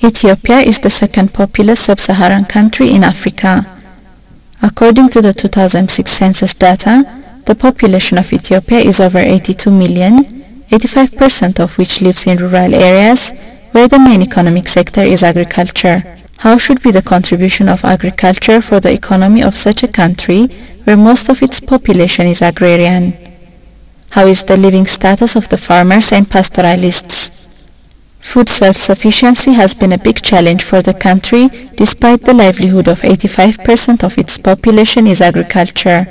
Ethiopia is the second populous sub-Saharan country in Africa. According to the 2006 census data, the population of Ethiopia is over 82 million, 85% of which lives in rural areas, where the main economic sector is agriculture. How should be the contribution of agriculture for the economy of such a country where most of its population is agrarian? How is the living status of the farmers and pastoralists? Food self-sufficiency has been a big challenge for the country, despite the livelihood of 85% of its population is agriculture.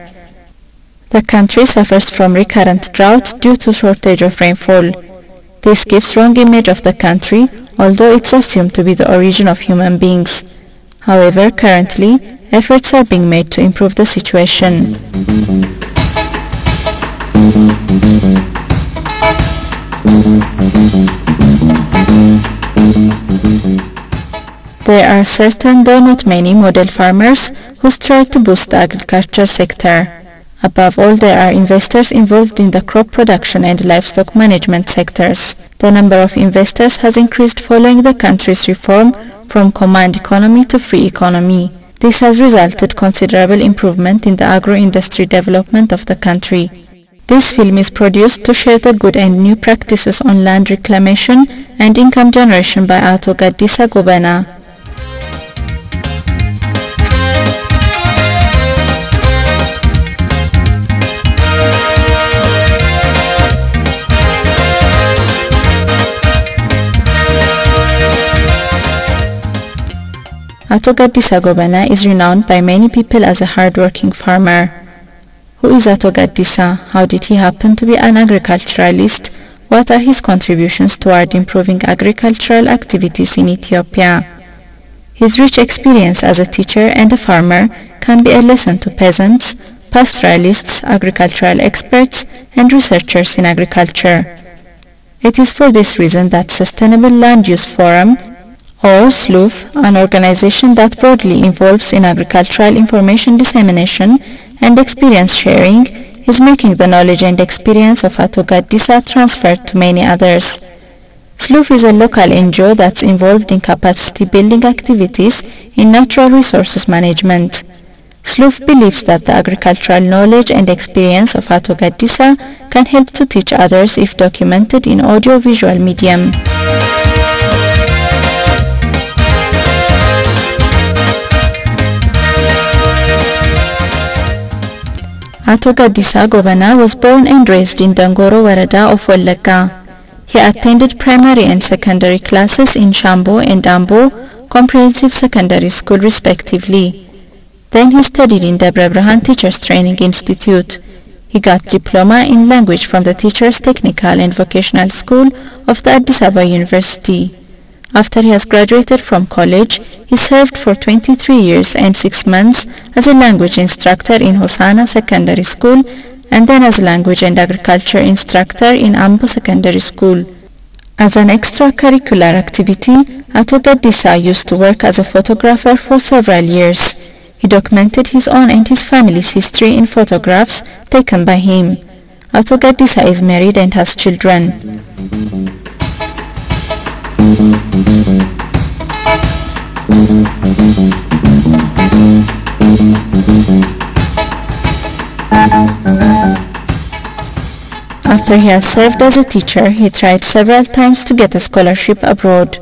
The country suffers from recurrent drought due to shortage of rainfall. This gives wrong image of the country, although it's assumed to be the origin of human beings. However, currently, efforts are being made to improve the situation. There are certain, though not many, model farmers who strive to boost the agriculture sector. Above all, there are investors involved in the crop production and livestock management sectors. The number of investors has increased following the country's reform from command economy to free economy. This has resulted considerable improvement in the agro-industry development of the country. This film is produced to share the good and new practices on land reclamation and income generation by Ato Gaddisa Gobana. Ato Gaddisa Gobana is renowned by many people as a hard-working farmer. Who is Ato Gaddisa? How did he happen to be an agriculturalist? What are his contributions toward improving agricultural activities in Ethiopia? His rich experience as a teacher and a farmer can be a lesson to peasants, pastoralists, agricultural experts, and researchers in agriculture. It is for this reason that Sustainable Land Use Forum, or SLUF, an organization that broadly involves in agricultural information dissemination and experience sharing, is making the knowledge and experience of Ato Gaddisa transferred to many others. SLUF is a local NGO that's involved in capacity building activities in natural resources management. SLUF believes that the agricultural knowledge and experience of Ato Gaddisa can help to teach others if documented in audio-visual medium. Ato Gaddisa Gobana was born and raised in Dangoro Warada of Wallagga. He attended primary and secondary classes in Shambo and Ambo Comprehensive Secondary School respectively. Then he studied in Debre Brahan Teachers Training Institute. He got diploma in language from the Teachers Technical and Vocational School of the Addis Ababa University. After he has graduated from college, he served for 23 years and 6 months as a language instructor in Hosanna Secondary School and then as language and agriculture instructor in Ambo Secondary School. As an extracurricular activity, Ato Gaddisa used to work as a photographer for several years. He documented his own and his family's history in photographs taken by him. Ato Gaddisa is married and has children. After he has served as a teacher, he tried several times to get a scholarship abroad.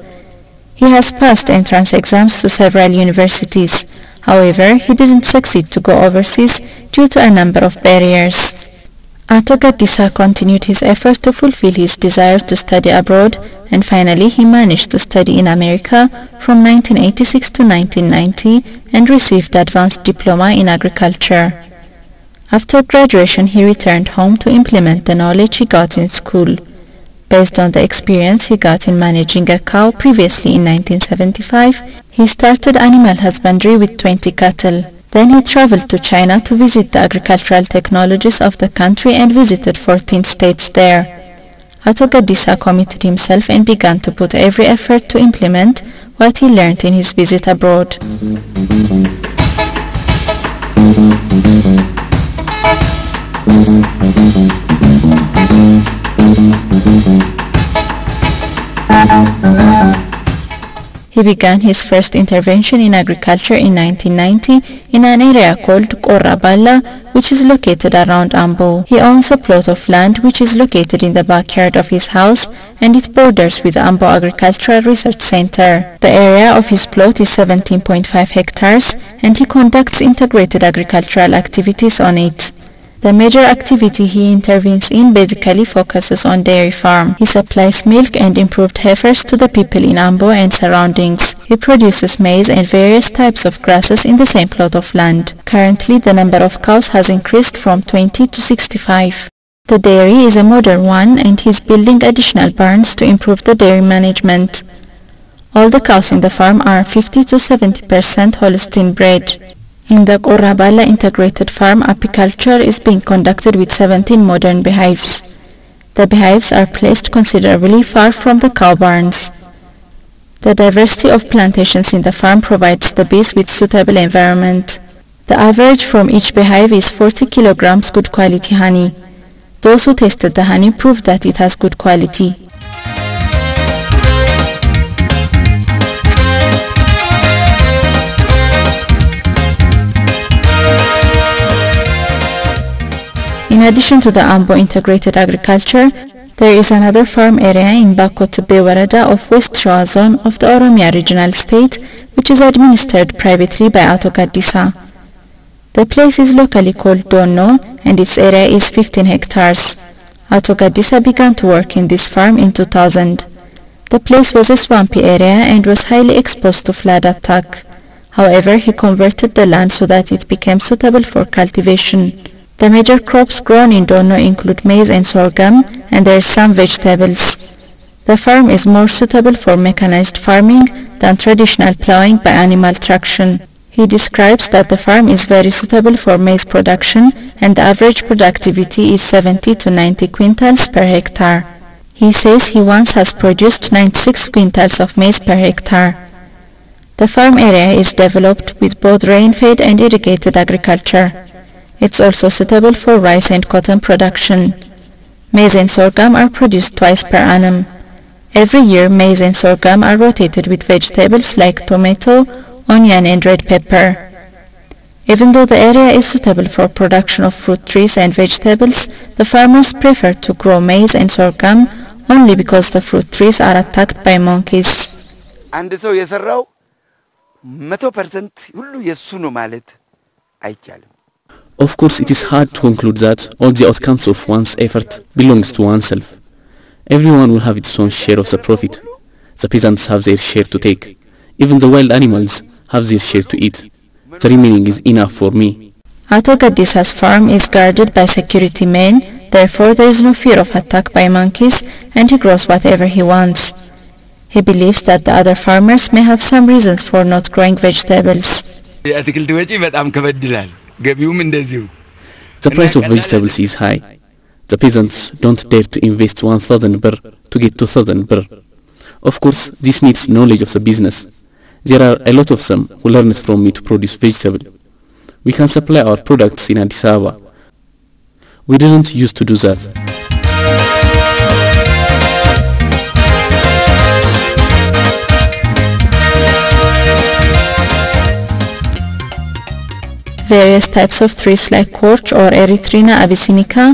He has passed entrance exams to several universities. However, he didn't succeed to go overseas due to a number of barriers. Ato Gaddisa continued his effort to fulfill his desire to study abroad, and finally he managed to study in America from 1986 to 1990 and received advanced diploma in agriculture. After graduation, he returned home to implement the knowledge he got in school. Based on the experience he got in managing a cow previously in 1975, he started animal husbandry with 20 cattle. Then he traveled to China to visit the agricultural technologies of the country and visited 14 states there. Ato Gaddisa committed himself and began to put every effort to implement what he learned in his visit abroad. He He began his first intervention in agriculture in 1990 in an area called Qoraballa, which is located around Ambo. He owns a plot of land which is located in the backyard of his house, and it borders with Ambo Agricultural Research Center. The area of his plot is 17.5 hectares, and he conducts integrated agricultural activities on it. The major activity he intervenes in basically focuses on dairy farm. He supplies milk and improved heifers to the people in Ambo and surroundings. He produces maize and various types of grasses in the same plot of land. Currently, the number of cows has increased from 20 to 65. The dairy is a modern one, and he is building additional barns to improve the dairy management. All the cows in the farm are 50 to 70% Holstein bred. In the Qoraballa integrated farm, apiculture is being conducted with 17 modern beehives. The beehives are placed considerably far from the cow barns. The diversity of plantations in the farm provides the bees with suitable environment. The average from each beehive is 40 kilograms good quality honey. Those who tasted the honey proved that it has good quality. In addition to the Ambo integrated agriculture, there is another farm area in Bakotbe Warada of West Shoa zone of the Oromia regional state, which is administered privately by Ato Gaddisa. The place is locally called Donno, and its area is 15 hectares. Ato Gaddisa began to work in this farm in 2000. The place was a swampy area and was highly exposed to flood attack. However, he converted the land so that it became suitable for cultivation. The major crops grown in Donno include maize and sorghum, and there are some vegetables. The farm is more suitable for mechanized farming than traditional plowing by animal traction. He describes that the farm is very suitable for maize production, and the average productivity is 70 to 90 quintals per hectare. He says he once has produced 96 quintals of maize per hectare. The farm area is developed with both rain-fed and irrigated agriculture. It's also suitable for rice and cotton production. Maize and sorghum are produced twice per annum. Every year, maize and sorghum are rotated with vegetables like tomato, onion and red pepper. Even though the area is suitable for production of fruit trees and vegetables, the farmers prefer to grow maize and sorghum only because the fruit trees are attacked by monkeys. አንድ ሰው የሰራው 100% ሁሉ የሱ ነው ማለት አይቻልም. Of course, it is hard to conclude that all the outcomes of one's effort belongs to oneself. Everyone will have its own share of the profit. The peasants have their share to take. Even the wild animals have their share to eat. The remaining is enough for me. Ato Gaddisa's farm is guarded by security men, therefore there is no fear of attack by monkeys, and he grows whatever he wants. He believes that the other farmers may have some reasons for not growing vegetables. The price of vegetables is high. The peasants don't dare to invest 1,000 birr to get 2,000 birr. Of course, this needs knowledge of the business. There are a lot of them who learned from me to produce vegetable. We can supply our products in Addis Ababa. We didn't used to do that. Various types of trees like Corch or Erythrina abyssinica,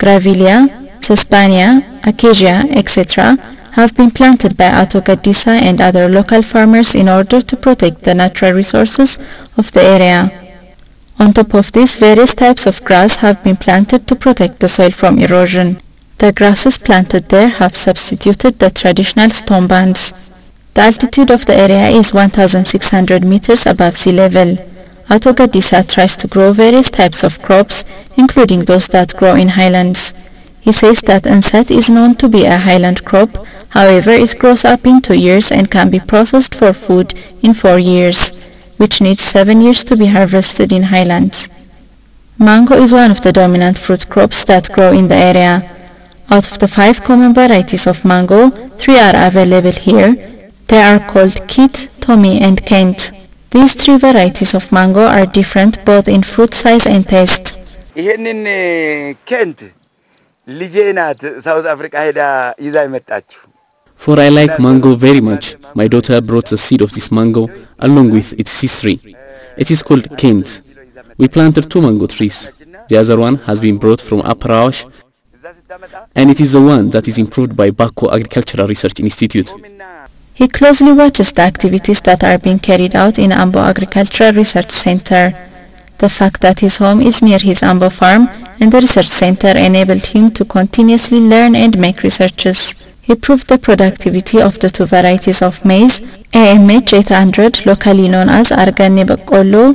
Gravilia, Sesbania, Acacia, etc. have been planted by Ato Gaddisa and other local farmers in order to protect the natural resources of the area. On top of this, various types of grass have been planted to protect the soil from erosion. The grasses planted there have substituted the traditional stone bands. The altitude of the area is 1,600 meters above sea level. Ato Gaddisa tries to grow various types of crops, including those that grow in highlands. He says that Ansat is known to be a highland crop, however it grows up in 2 years and can be processed for food in 4 years, which needs 7 years to be harvested in highlands. Mango is one of the dominant fruit crops that grow in the area. Out of the 5 common varieties of mango, 3 are available here. They are called Kit, Tommy and Kent. These 3 varieties of mango are different both in fruit size and taste. ይሄንን ኬንት ልጄ ናት ሳውዝ አፍሪካ ሄዳ ይዛ ይመጣችሁ For I like mango very much. My daughter brought the seed of this mango along with its history. It is called Kent. We planted 2 mango trees. The other one has been brought from Upper Awash, and it is the one that is improved by Bako Agricultural Research Institute. He closely watches the activities that are being carried out in Ambo Agricultural Research Center. The fact that his home is near his Ambo farm and the research center enabled him to continuously learn and make researches. He proved the productivity of the 2 varieties of maize, AMH 800, locally known as Arganne Baqqolo,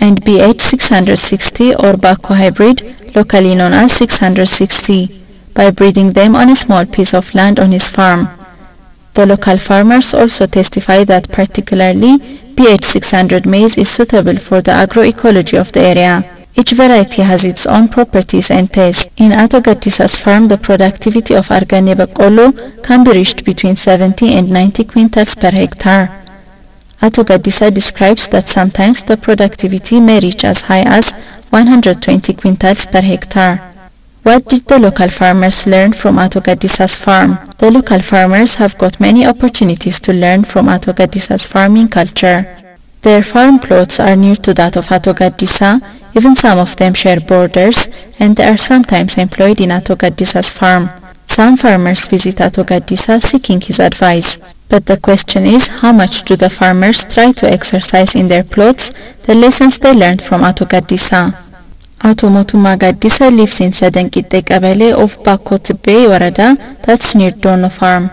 and BH 660 or Bako hybrid, locally known as 660, by breeding them on a small piece of land on his farm. The local farmers also testify that particularly BH 600 maize is suitable for the agroecology of the area. Each variety has its own properties and taste. In Ato Gaddisa's farm, the productivity of Arganne Baqqolo can be reached between 70 and 90 quintals per hectare. Ato Gaddisa describes that sometimes the productivity may reach as high as 120 quintals per hectare. What did the local farmers learn from Ato Gaddisa's farm? The local farmers have got many opportunities to learn from Ato Gaddisa's farming culture. Their farm plots are near to that of Ato Gaddisa, even some of them share borders, and they are sometimes employed in Ato Gaddisa's farm. Some farmers visit Ato Gaddisa seeking his advice. But the question is, how much do the farmers try to exercise in their plots the lessons they learned from Ato Gaddisa? Ato Motuma Gaddisa lives in Sadankitte Qabale of Bako Tibbe Warada, that's near Dono farm.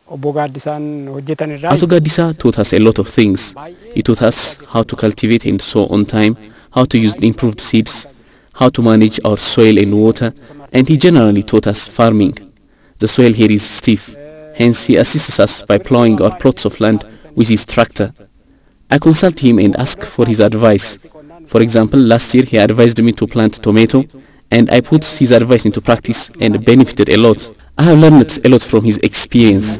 Ato Gaddisa taught us a lot of things. He taught us how to cultivate and sow on time, how to use improved seeds, how to manage our soil and water, and he generally taught us farming. The soil here is stiff, hence he assists us by plowing our plots of land with his tractor. I consult him and ask for his advice. For example, last year he advised me to plant tomato, and I put his advice into practice and benefited a lot. I have learned a lot from his experience.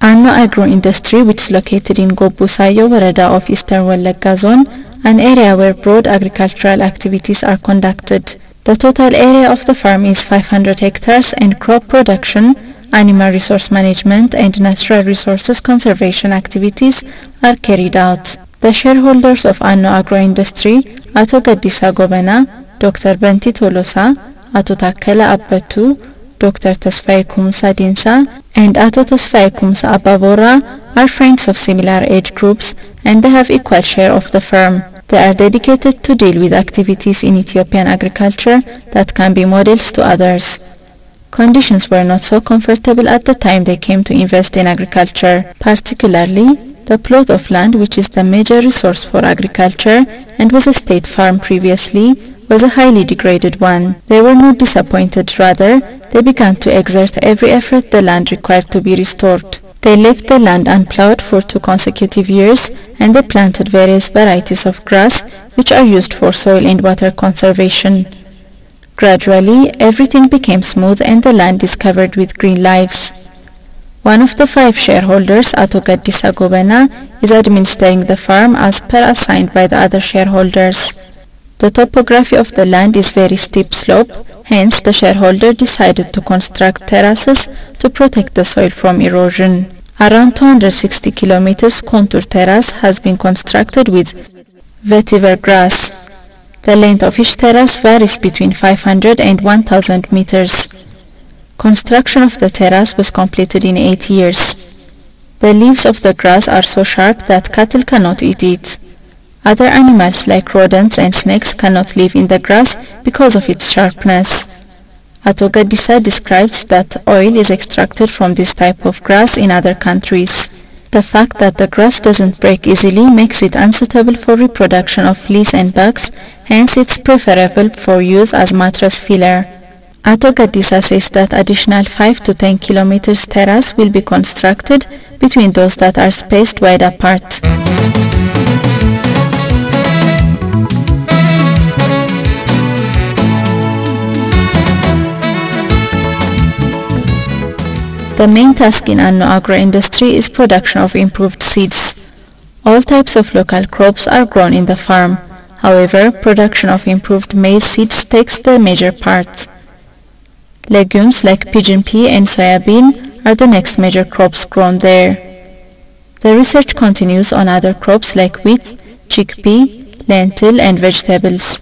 Anno Agro Industry, which is located in Gobbusayo Warada of Eastern Wallagga Zone, an area where broad agricultural activities are conducted. The total area of the farm is 500 hectares and crop production, animal resource management and natural resources conservation activities are carried out. The shareholders of Anno Agro Industry, Ato Gaddisa Gobena, Dr. Benti Tolosa, Ato Takkala Abbatu, Dr. Tasfaye Kumsa Dinsa, and Ato Tasfaye Kumsa Ababora are friends of similar age groups and they have equal share of the firm. They are dedicated to deal with activities in Ethiopian agriculture that can be models to others. Conditions were not so comfortable at the time they came to invest in agriculture, particularly the plot of land, which is the major resource for agriculture and was a state farm previously, was a highly degraded one. They were not disappointed, rather, they began to exert every effort the land required to be restored. They left the land unplowed for 2 consecutive years and they planted various varieties of grass which are used for soil and water conservation. Gradually, everything became smooth and the land is covered with green leaves. One of the 5 shareholders, Ato Gaddisa Gobena, is administering the farm as per assigned by the other shareholders. The topography of the land is very steep slope, hence the shareholder decided to construct terraces to protect the soil from erosion. Around 260 kilometers contour terrace has been constructed with vetiver grass. The length of each terrace varies between 500 and 1000 meters. Construction of the terrace was completed in 8 years. The leaves of the grass are so sharp that cattle cannot eat it. Other animals like rodents and snakes cannot live in the grass because of its sharpness. Ato Gaddisa describes that oil is extracted from this type of grass in other countries. The fact that the grass doesn't break easily makes it unsuitable for reproduction of fleas and bugs, hence it's preferable for use as mattress filler. Ato Gaddisa says that additional 5 to 10 kilometers terrace will be constructed between those that are spaced wide apart. The main task in agro industry is production of improved seeds. All types of local crops are grown in the farm. However, production of improved maize seeds takes the major part. Legumes like pigeon pea and soybean are the next major crops grown there. The research continues on other crops like wheat, chickpea, lentil and vegetables.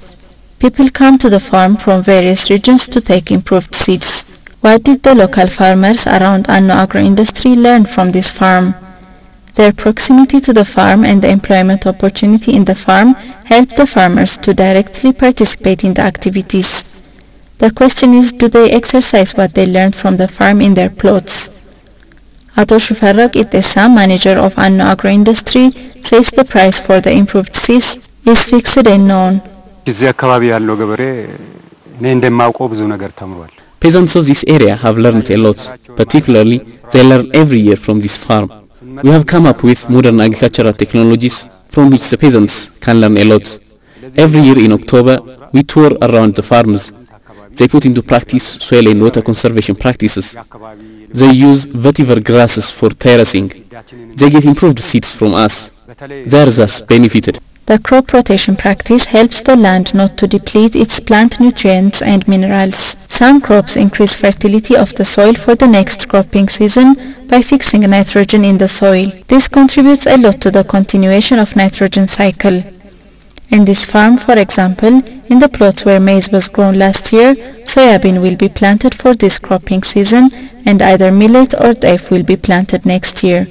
People come to the farm from various regions to take improved seeds. What did the local farmers around agro industry learn from this farm? Their proximity to the farm and the employment opportunity in the farm helped the farmers to directly participate in the activities. The question is, do they exercise what they learned from the farm in their plots? Ato Shufarrak Itesa, manager of agro industry, says the price for the improved seeds is fixed and known. Peasants of this area have learned a lot, particularly they learn every year from this farm. We have come up with modern agricultural technologies from which the peasants can learn a lot. Every year in October, we tour around the farms. They put into practice soil and water conservation practices. They use vetiver grasses for terracing. They get improved seeds from us. They are thus benefited. The crop rotation practice helps the land not to deplete its plant nutrients and minerals. Some crops increase fertility of the soil for the next cropping season by fixing nitrogen in the soil. This contributes a lot to the continuation of nitrogen cycle. In this farm, for example, in the plots where maize was grown last year, soybean will be planted for this cropping season and either millet or teff will be planted next year.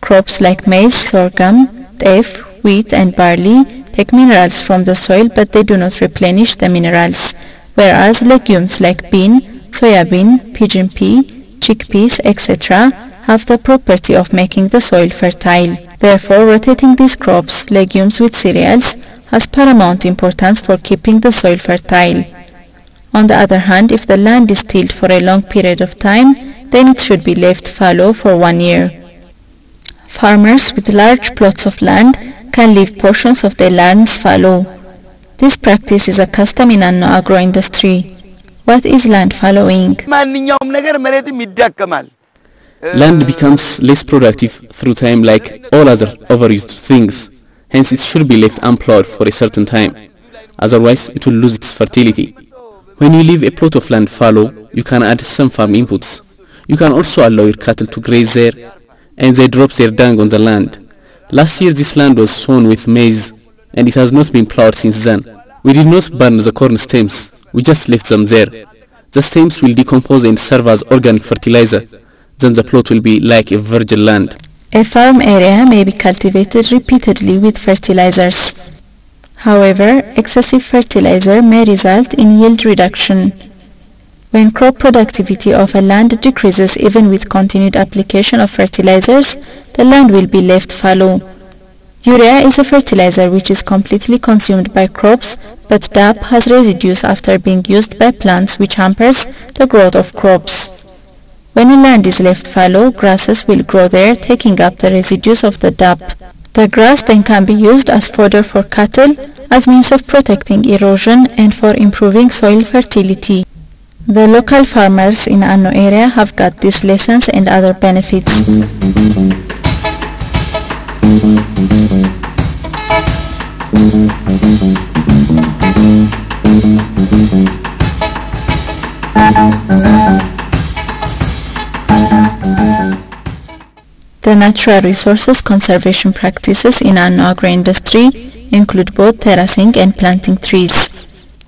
Crops like maize, sorghum, teff, wheat and barley take minerals from the soil but they do not replenish the minerals, whereas legumes like bean, soybean, pigeon pea, chickpeas, etc. have the property of making the soil fertile. Therefore, rotating these crops, legumes with cereals, has paramount importance for keeping the soil fertile. On the other hand, if the land is tilled for a long period of time, then it should be left fallow for 1 year. Farmers with large plots of land can leave portions of their lands fallow. This practice is a custom in agro industry. What is land fallowing? Land becomes less productive through time like all other overused things. Hence it should be left unplowed for a certain time. Otherwise it will lose its fertility. When you leave a plot of land fallow, you can add some farm inputs. You can also allow your cattle to graze there and they drop their dung on the land. Last year this land was sown with maize and it has not been plowed since then. We did not burn the corn stems, we just left them there. The stems will decompose and serve as organic fertilizer. Then the plot will be like a virgin land. A farm area may be cultivated repeatedly with fertilizers. However, excessive fertilizer may result in yield reduction. When crop productivity of a land decreases even with continued application of fertilizers, the land will be left fallow. Urea is a fertilizer which is completely consumed by crops, but DAP has residues after being used by plants which hampers the growth of crops. When a land is left fallow, grasses will grow there, taking up the residues of the DAP. The grass then can be used as fodder for cattle, as means of protecting erosion and for improving soil fertility. The local farmers in Anno area have got these lessons and other benefits. The natural resources conservation practices in agro industry include both terracing and planting trees.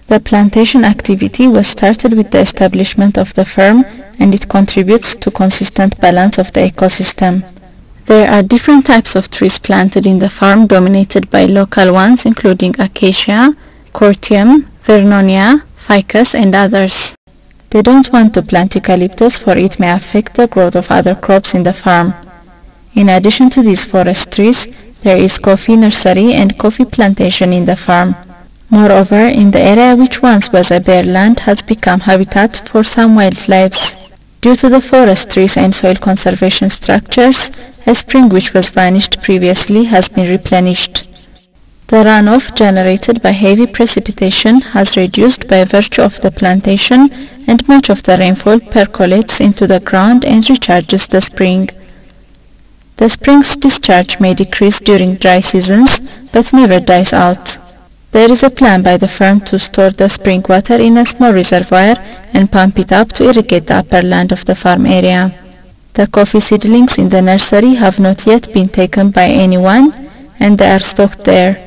The plantation activity was started with the establishment of the firm and it contributes to consistent balance of the ecosystem. There are different types of trees planted in the farm dominated by local ones including acacia, cortium, vernonia, ficus and others. They don't want to plant eucalyptus for it may affect the growth of other crops in the farm. In addition to these forest trees, there is coffee nursery and coffee plantation in the farm. Moreover, in the area which once was a bare land has become habitat for some wildlife. Due to the forest trees and soil conservation structures, a spring which was vanished previously has been replenished. The runoff generated by heavy precipitation has reduced by virtue of the plantation, and much of the rainfall percolates into the ground and recharges the spring. The spring's discharge may decrease during dry seasons, but never dies out. There is a plan by the farm to store the spring water in a small reservoir and pump it up to irrigate the upper land of the farm area. The coffee seedlings in the nursery have not yet been taken by anyone, and they are stocked there.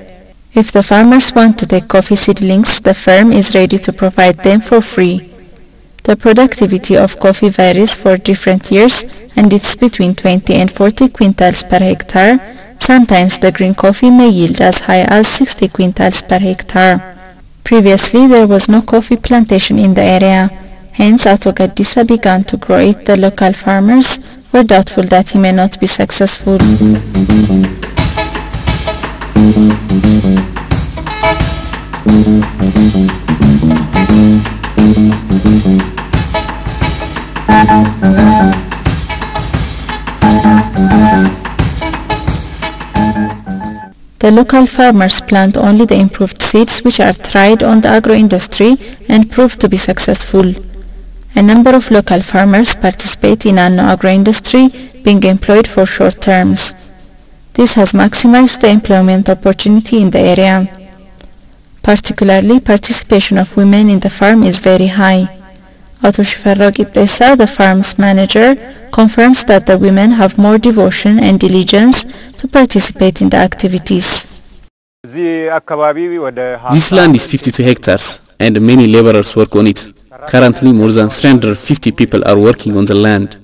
If the farmers want to take coffee seedlings, the firm is ready to provide them for free. The productivity of coffee varies for different years, and it's between 20 and 40 quintals per hectare. Sometimes the green coffee may yield as high as 60 quintals per hectare. Previously, there was no coffee plantation in the area. Hence, Ato Gaddisa began to grow it. The local farmers were doubtful that he may not be successful. The local farmers plant only the improved seeds which are tried on the agro-industry and prove to be successful. A number of local farmers participate in agro-industry, being employed for short terms. This has maximized the employment opportunity in the area. Particularly, participation of women in the farm is very high. Ato Shifarrao Qixxeessaa, the farm's manager, confirms that the women have more devotion and diligence to participate in the activities. This land is 52 hectares and many laborers work on it. Currently more than 350 people are working on the land.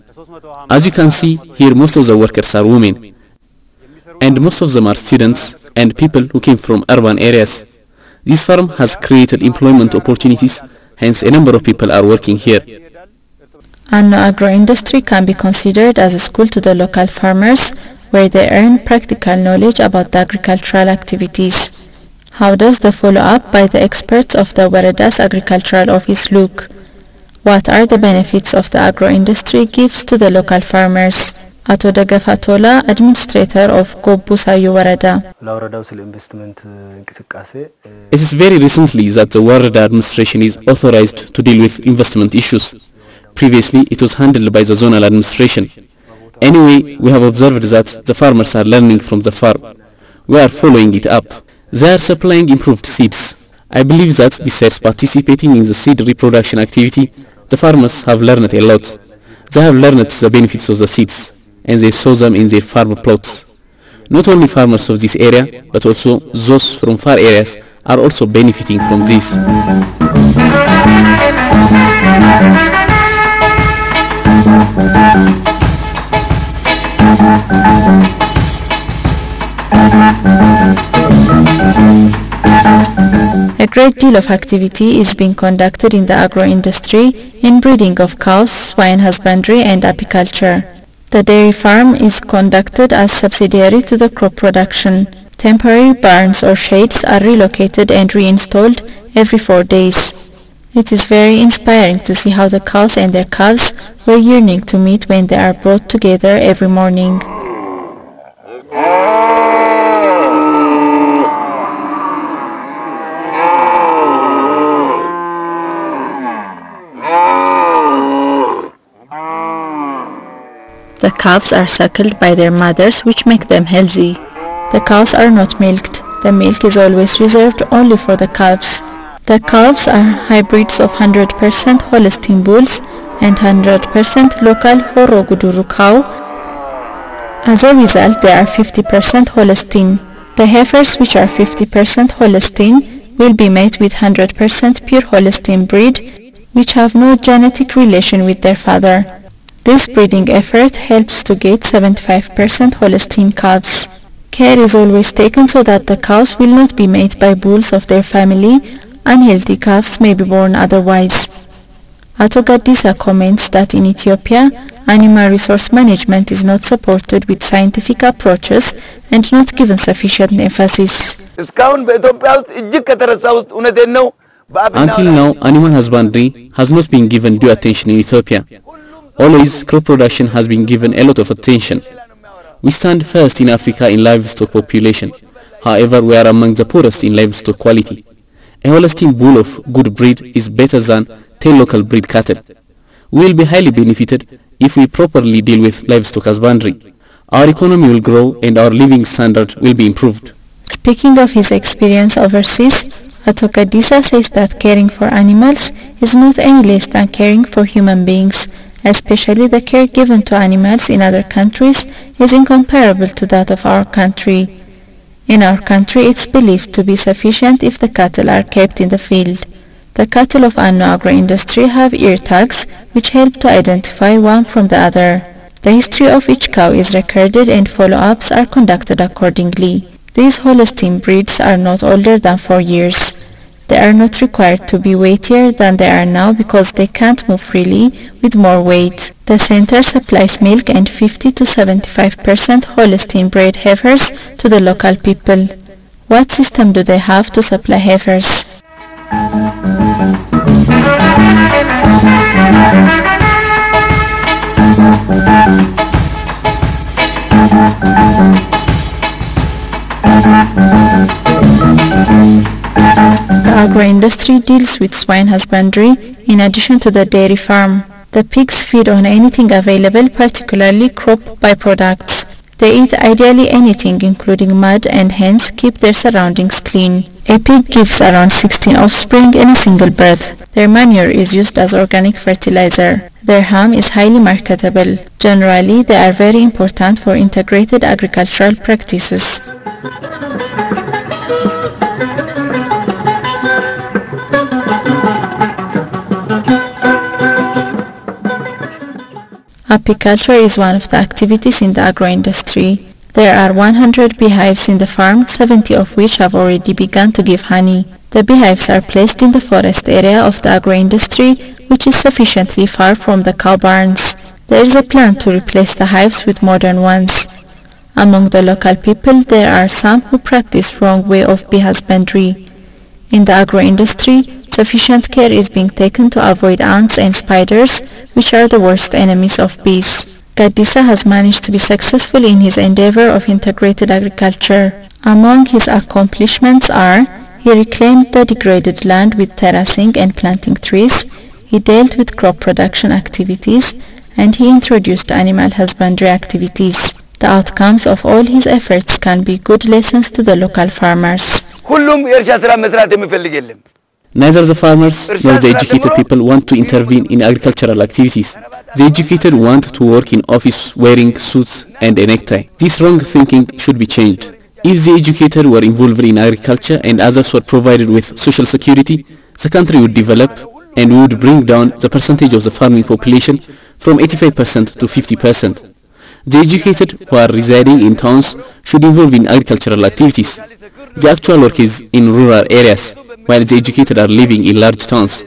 As you can see, here most of the workers are women, and most of them are students and people who came from urban areas. This farm has created employment opportunities, hence a number of people are working here. Anno agro-industry can be considered as a school to the local farmers, where they earn practical knowledge about the agricultural activities. How does the follow-up by the experts of the Warada's agricultural office look? What are the benefits of the agro-industry gives to the local farmers? Ato Dagafa Tola, administrator of Gobbu Sayu Warada. It is very recently that the Warada administration is authorized to deal with investment issues. Previously, it was handled by the zonal administration. Anyway, we have observed that the farmers are learning from the farm. We are following it up. They are supplying improved seeds. I believe that besides participating in the seed reproduction activity, the farmers have learned a lot. They have learned the benefits of the seeds, and they saw them in their farm plots. Not only farmers of this area, but also those from far areas are also benefiting from this. A great deal of activity is being conducted in the agro-industry in breeding of cows, swine husbandry and apiculture. The dairy farm is conducted as subsidiary to the crop production. Temporary barns or shades are relocated and reinstalled every 4 days. It is very inspiring to see how the cows and their calves were yearning to meet when they are brought together every morning. The calves are suckled by their mothers, which make them healthy. The cows are not milked. The milk is always reserved only for the calves. The calves are hybrids of 100% Holstein bulls and 100% local Horo Guduru cow. As a result, they are 50% Holstein. The heifers, which are 50% Holstein, will be made with 100% pure Holstein breed, which have no genetic relation with their father. This breeding effort helps to get 75% Holstein calves. Care is always taken so that the cows will not be made by bulls of their family. Unhealthy calves may be born otherwise. Ato Gaddisa comments that in Ethiopia, animal resource management is not supported with scientific approaches and not given sufficient emphasis. Until now, animal husbandry has not been given due attention in Ethiopia. Always, crop production has been given a lot of attention. We stand first in Africa in livestock population. However, we are among the poorest in livestock quality. A Holstein bull of good breed is better than 10 local breed cattle. We will be highly benefited if we properly deal with livestock husbandry. Our economy will grow and our living standard will be improved. Speaking of his experience overseas, Ato Gaddisa says that caring for animals is not any less than caring for human beings, especially the care given to animals in other countries is incomparable to that of our country. In our country, it's believed to be sufficient if the cattle are kept in the field. The cattle of Anno agro-industry have ear tags which help to identify one from the other. The history of each cow is recorded and follow-ups are conducted accordingly. These Holstein breeds are not older than 4 years. They are not required to be weightier than they are now because they can't move freely with more weight. The center supplies milk and 50 to 75% Holstein bred heifers to the local people. What system do they have to supply heifers? The agro-industry deals with swine husbandry in addition to the dairy farm. The pigs feed on anything available, particularly crop byproducts. They eat ideally anything, including mud, and hence keep their surroundings clean. A pig gives around 16 offspring in a single birth. Their manure is used as organic fertilizer. Their ham is highly marketable. Generally, they are very important for integrated agricultural practices. Apiculture is one of the activities in the agro-industry. There are 100 beehives in the farm, 70 of which have already begun to give honey. The beehives are placed in the forest area of the agro-industry, which is sufficiently far from the cow barns. There is a plan to replace the hives with modern ones. Among the local people, there are some who practice wrong way of bee husbandry. In the agro-industry, sufficient care is being taken to avoid ants and spiders, which are the worst enemies of bees. Gaddisa has managed to be successful in his endeavor of integrated agriculture. Among his accomplishments are, he reclaimed the degraded land with terracing and planting trees, he dealt with crop production activities, and he introduced animal husbandry activities. The outcomes of all his efforts can be good lessons to the local farmers. Neither the farmers nor the educated people want to intervene in agricultural activities. The educated want to work in office wearing suits and a necktie. This wrong thinking should be changed. If the educated were involved in agriculture and others were provided with social security, the country would develop and would bring down the percentage of the farming population from 85% to 50%. The educated who are residing in towns should involve in agricultural activities. The actual work is in rural areas, while the educated are living in large towns.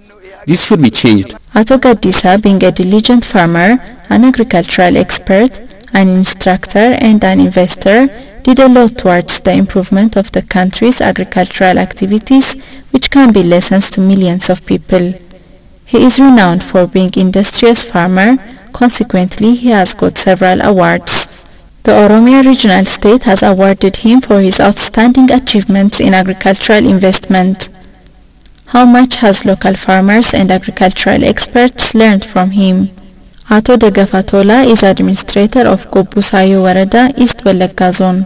This should be changed. Ato Gaddisa, being a diligent farmer, an agricultural expert, an instructor and an investor, did a lot towards the improvement of the country's agricultural activities, which can be lessons to millions of people. He is renowned for being an industrious farmer. Consequently, he has got several awards. The Oromia regional state has awarded him for his outstanding achievements in agricultural investment. How much has local farmers and agricultural experts learned from him? Ato Degafatola is administrator of Gobusayo Warada, East Wallagga Zone.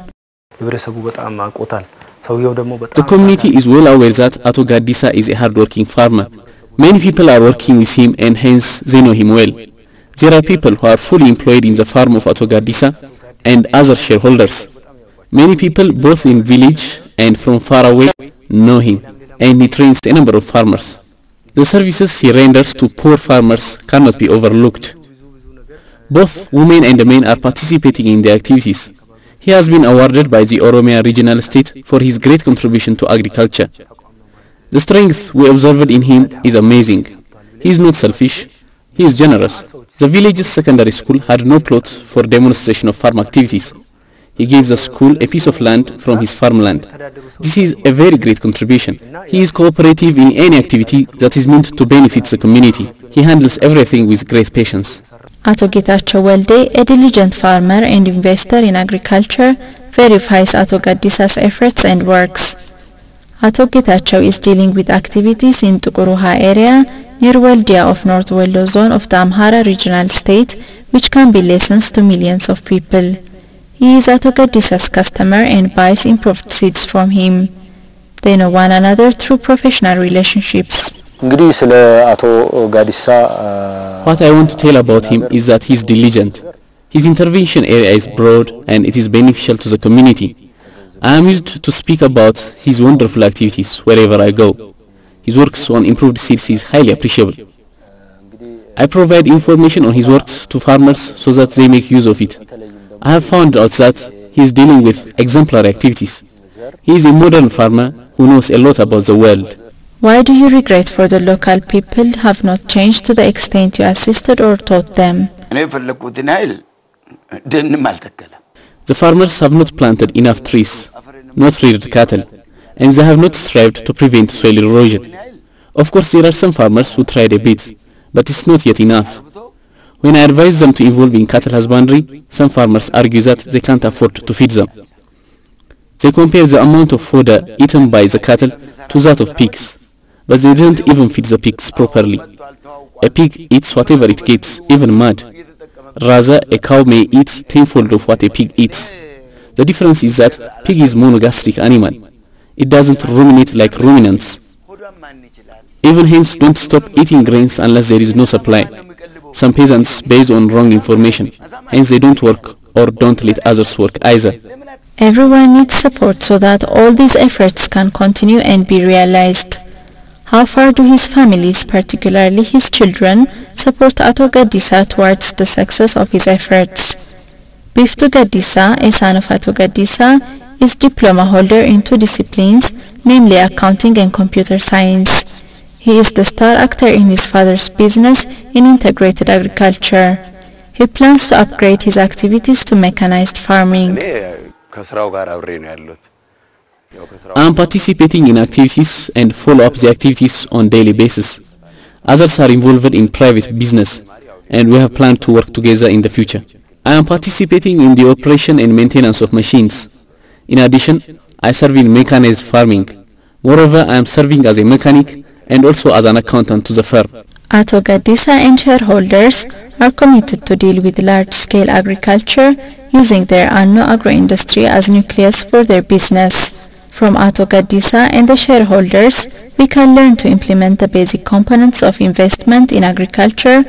The community is well aware that Ato Gaddisa is a hard-working farmer. Many people are working with him and hence they know him well. There are people who are fully employed in the farm of Ato Gaddisa and other shareholders. Many people both in village and from far away know him, and he trains a number of farmers. The services he renders to poor farmers cannot be overlooked. Both women and men are participating in the activities. He has been awarded by the Oromia regional state for his great contribution to agriculture. The strength we observed in him is amazing. He is not selfish. He is generous. The village's secondary school had no plot for demonstration of farm activities. He gave the school a piece of land from his farmland. This is a very great contribution. He is cooperative in any activity that is meant to benefit the community. He handles everything with great patience. Ato Getachew Welde, a diligent farmer and investor in agriculture, verifies Ato Gaddisa's efforts and works. Ato Getachew is dealing with activities in Tukuruha area near Weldia of North Wello zone of the Amhara regional state, which can be lessons to millions of people. He is Ato Gaddisa's customer and buys improved seeds from him. They know one another through professional relationships. What I want to tell about him is that he is diligent. His intervention area is broad and it is beneficial to the community. I am used to speak about his wonderful activities wherever I go. His works on improved seeds is highly appreciable. I provide information on his works to farmers so that they make use of it. I have found out that he is dealing with exemplary activities. He is a modern farmer who knows a lot about the world. Why do you regret for the local people have not changed to the extent you assisted or taught them? The farmers have not planted enough trees, not reared cattle, and they have not strived to prevent soil erosion. Of course, there are some farmers who tried a bit, but it's not yet enough. When I advise them to involve in cattle husbandry, some farmers argue that they can't afford to feed them. They compare the amount of fodder eaten by the cattle to that of pigs, but they didn't even feed the pigs properly. A pig eats whatever it gets, even mud. Rather, a cow may eat tenfold of what a pig eats. The difference is that pig is monogastric animal. It doesn't ruminate like ruminants. Even hens don't stop eating grains unless there is no supply. Some peasants base on wrong information, hence they don't work or don't let others work either. Everyone needs support so that all these efforts can continue and be realized. How far do his families, particularly his children, support Ato Gaddisa towards the success of his efforts? Biftu Gaddisa, a son of Ato Gaddisa, is diploma holder in 2 disciplines, namely accounting and computer science. He is the star actor in his father's business in integrated agriculture. He plans to upgrade his activities to mechanized farming. I am participating in activities and follow up the activities on daily basis. Others are involved in private business, and we have planned to work together in the future. I am participating in the operation and maintenance of machines. In addition, I serve in mechanized farming. Moreover, I am serving as a mechanic and also as an accountant to the firm. Ato Gaddisa and shareholders are committed to deal with large-scale agriculture using their Anno agro-industry as nucleus for their business. From Ato Gaddisa and the shareholders, we can learn to implement the basic components of investment in agriculture,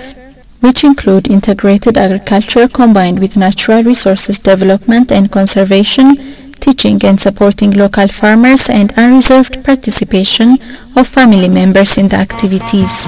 which include integrated agriculture combined with natural resources development and conservation, teaching and supporting local farmers, and unreserved participation of family members in the activities.